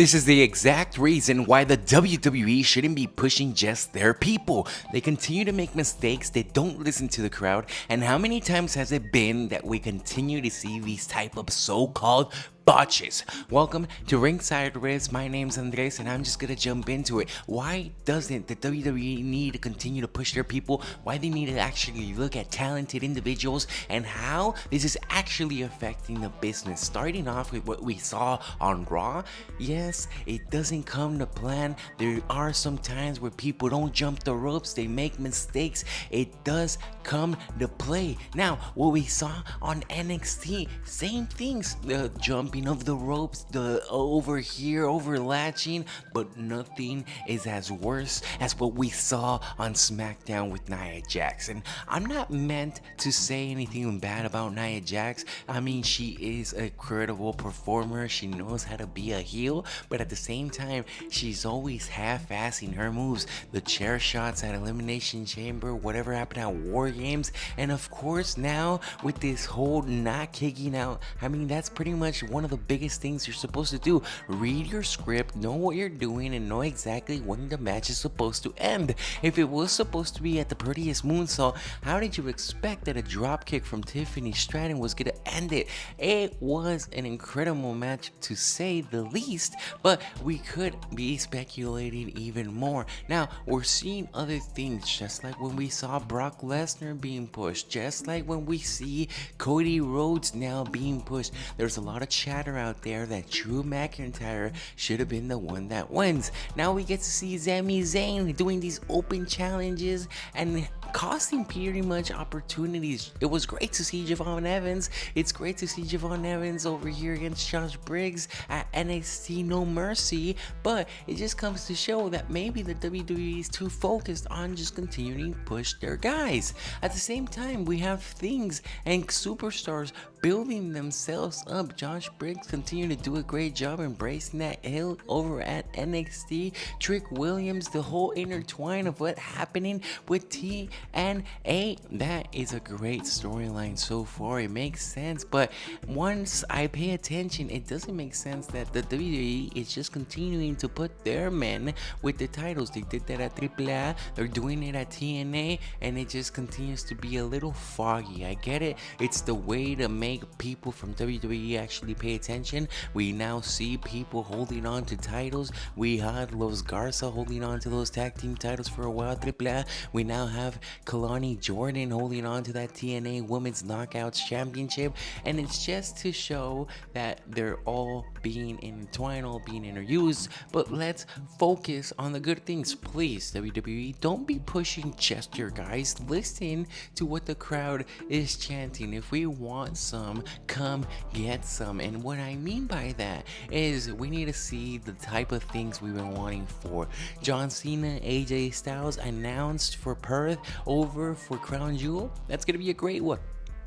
This is the exact reason why the WWE shouldn't be pushing just their people. They continue to make mistakes, they don't listen to the crowd, and how many times has it been that we continue to see these type of so-called botches? Welcome to Ringside Riffs. My name's Andres and I'm just gonna jump into it. Why doesn't the WWE need to continue to push their people? Why they need to actually look at talented individuals and how this is actually affecting the business? Starting off with what we saw on Raw, yes, it doesn't come to plan. There are some times where people don't jump the ropes, they make mistakes. It does come to play. Now, what we saw on NXT, same things, the jumping of the ropes, the over here overlatching, but nothing is as worse as what we saw on SmackDown with Nia Jax. And I'm not meant to say anything bad about Nia Jax. I mean, she is a credible performer, she knows how to be a heel, but at the same time, she's always half-assing her moves. The chair shots at Elimination Chamber, whatever happened at War Games, and of course now with this whole not kicking out, I mean, that's pretty much one of the biggest things you're supposed to do. Read your script, know what you're doing, and know exactly when the match is supposed to end. If it was supposed to be at the prettiest moonsault, how did you expect that a drop kick from Tiffany Stratton was gonna end it? It was an incredible match to say the least, but we could be speculating even more. Now, we're seeing other things, just like when we saw Brock Lesnar being pushed, just like when we see Cody Rhodes now being pushed. There's a lot of chatter out there that Drew McIntyre should have been the one that wins. Now we get to see Sami Zayn doing these open challenges and costing pretty much opportunities. It was great to see Javon Evans. It's great to see Javon Evans over here against Josh Briggs at NXT No Mercy, but it just comes to show that maybe the WWE is too focused on just continuing to push their guys. At the same time, we have things and superstars building themselves up. Josh Briggs continued to do a great job embracing that hill over at NXT. Trick Williams, the whole intertwine of what happening with TNA, that is a great storyline so far. It makes sense, but once I pay attention, it doesn't make sense that the WWE is just continuing to put their men with the titles. They did that at AAA, they're doing it at TNA, and it just continues to be a little foggy. I get it, it's the way to make people from WWE actually pay attention. We now see people holding on to titles. We had Los Garza holding on to those tag team titles for a while, AAA. We now have Kalani Jordan holding on to that TNA Women's Knockouts Championship, and it's just to show that they're all being intertwined, all being interused. But let's focus on the good things, please. WWE, don't be pushing just your guys. Listen to what the crowd is chanting. If we want some, come get some. And what I mean by that is we need to see the type of things we've been wanting for. John Cena, AJ Styles announced for Perth over for Crown Jewel. That's gonna be a great one.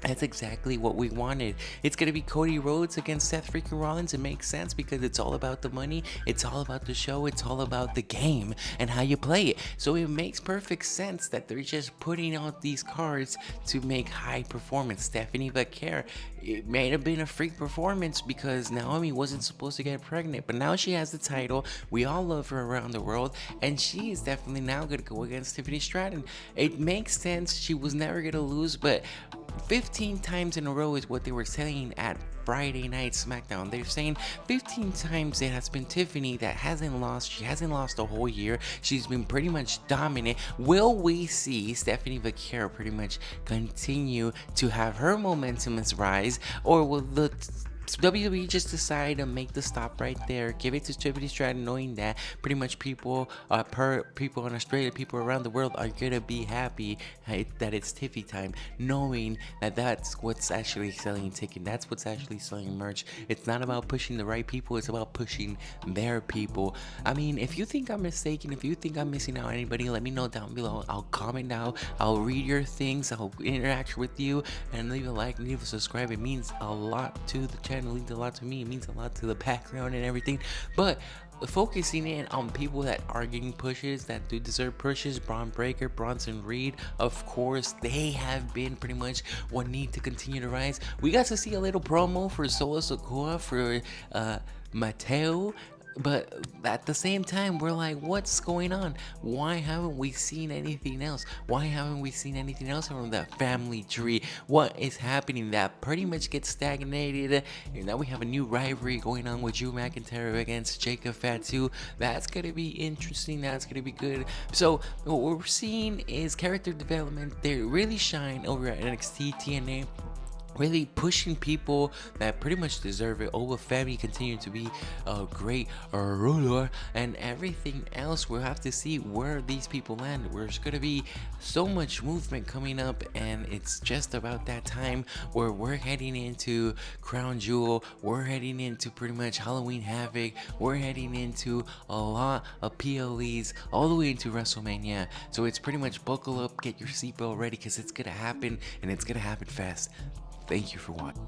That's exactly what we wanted. It's going to be Cody Rhodes against Seth freaking Rollins. It makes sense because it's all about the money, it's all about the show, it's all about the game and how you play it. So it makes perfect sense that they're just putting out these cards to make high performance. Stephanie Becker, it may have been a freak performance because Naomi wasn't supposed to get pregnant, but now she has the title. We all love her around the world, and she is definitely now going to go against Tiffany Stratton. It makes sense. She was never going to lose, but 15 times in a row is what they were saying at Friday Night SmackDown. They're saying 15 times it has been Tiffany that hasn't lost. She hasn't lost a whole year. She's been pretty much dominant. Will we see Stephanie Becker pretty much continue to have her momentum as rise, or will the WWE just decide to make the stop right there, give it to Tiffany Stratton, knowing that pretty much people people in Australia, people around the world are gonna be happy that it's Tiffy time, knowing that that's what's actually selling tickets, that's what's actually selling merch. It's not about pushing the right people, it's about pushing their people. I mean, if you think I'm mistaken, if you think I'm missing out on anybody, let me know down below. I'll comment down, I'll read your things, I'll interact with you, and leave a like, leave a subscribe. It means a lot to the channel, it means a lot to me, it means a lot to the background and everything. But focusing in on people that are getting pushes, that do deserve pushes, Braun Breaker, Bronson Reed, of course, they have been pretty much what need to continue to rise. We got to see a little promo for Solo Sikoa, for Mateo, But at the same time, we're like, what's going on? Why haven't we seen anything else? Why haven't we seen anything else from that family tree? What is happening that pretty much gets stagnated? And now we have a new rivalry going on with Drew McIntyre against Jacob Fatu. That's gonna be interesting. That's gonna be good. So what we're seeing is character development. They really shine over at NXT TNA, really pushing people that pretty much deserve it. Over Femi continue to be a great ruler, and everything else we'll have to see where these people land. There's gonna be so much movement coming up, and it's just about that time where we're heading into Crown Jewel, we're heading into pretty much Halloween Havoc, we're heading into a lot of PLEs all the way into WrestleMania. So it's pretty much buckle up, get your seatbelt ready, because it's gonna happen, and it's gonna happen fast. Thank you for watching.